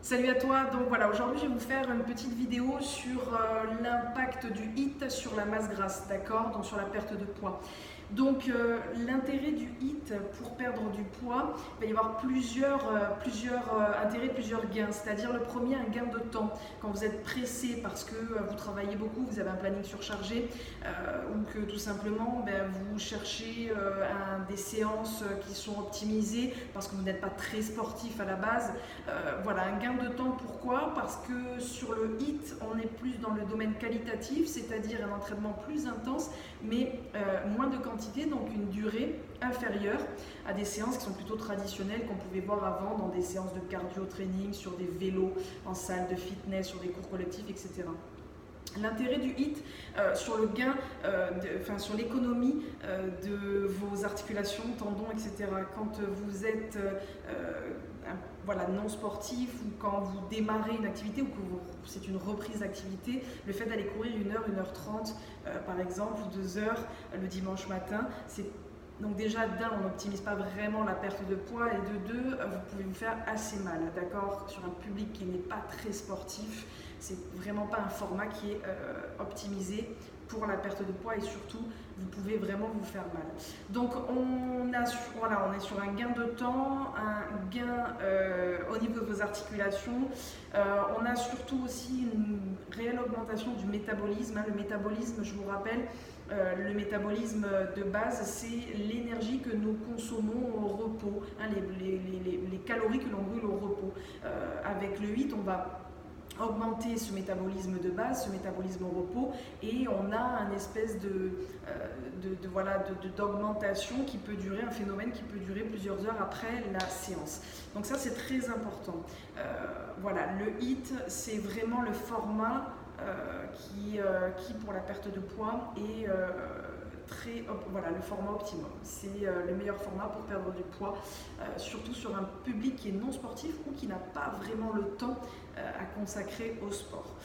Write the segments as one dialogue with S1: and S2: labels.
S1: Salut à toi, donc voilà, aujourd'hui je vais vous faire une petite vidéo sur l'impact du HIIT sur la masse grasse, d'accord, donc sur la perte de poids. Donc l'intérêt du HIIT pour perdre du poids, il va y avoir plusieurs intérêts, plusieurs gains. C'est-à-dire le premier, un gain de temps. Quand vous êtes pressé parce que vous travaillez beaucoup, vous avez un planning surchargé ou que tout simplement vous cherchez des séances qui sont optimisées parce que vous n'êtes pas très sportif à la base. Voilà, un gain de temps. Pourquoi? Parce que sur le HIIT, on est plus dans le domaine qualitatif, c'est-à-dire un entraînement plus intense, mais moins de quantité, donc une durée inférieure à des séances qui sont plutôt traditionnelles qu'on pouvait voir avant dans des séances de cardio-training, sur des vélos, en salle de fitness, sur des cours collectifs, etc. L'intérêt du HIIT sur le gain, sur l'économie de vos articulations, tendons, etc. Quand vous êtes non sportif ou quand vous démarrez une activité ou que c'est une reprise d'activité, le fait d'aller courir 1h30 par exemple, ou 2 heures le dimanche matin, donc déjà d'un, on n'optimise pas vraiment la perte de poids et de deux, vous pouvez vous faire assez mal, d'accord, sur un public qui n'est pas très sportif. C'est vraiment pas un format qui est optimisé pour la perte de poids et surtout vous pouvez vraiment vous faire mal. Donc on est sur un gain de temps, un gain au niveau de vos articulations. On a surtout aussi une réelle augmentation du métabolisme. Le métabolisme, je vous rappelle, le métabolisme de base, c'est l'énergie que nous consommons au repos, les calories que l'on brûle au repos. Avec le HIIT, on va augmenter ce métabolisme de base, ce métabolisme au repos, et on a une espèce d'augmentation qui peut durer, un phénomène qui peut durer plusieurs heures après la séance. Donc ça, c'est très important. Le HIIT, c'est vraiment le format qui pour la perte de poids est le format optimum. C'est le meilleur format pour perdre du poids, surtout sur un public qui est non sportif ou qui n'a pas vraiment le temps à consacrer au sport.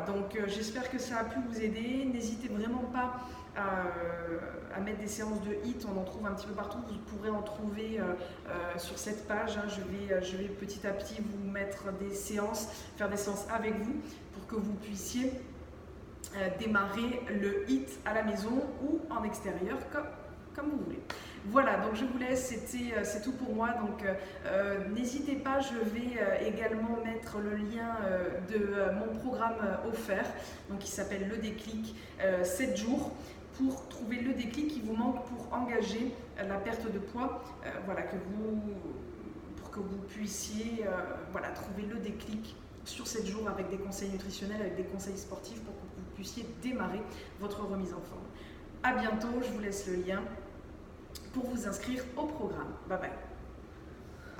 S1: Donc j'espère que ça a pu vous aider. N'hésitez vraiment pas à mettre des séances de HIIT, on en trouve un petit peu partout, vous pourrez en trouver sur cette page. Je vais petit à petit vous mettre des séances, faire des séances avec vous pour que vous puissiez démarrer le HIIT à la maison ou en extérieur comme vous voulez. Voilà, donc je vous laisse, c'est tout pour moi. Donc n'hésitez pas, je vais également mettre le lien de mon programme offert, donc qui s'appelle Le Déclic, 7 jours pour trouver le déclic qui vous manque pour engager la perte de poids, pour que vous puissiez trouver le déclic sur 7 jours avec des conseils nutritionnels, avec des conseils sportifs pour que vous puissiez démarrer votre remise en forme. À bientôt, je vous laisse le lien pour vous inscrire au programme. Bye bye.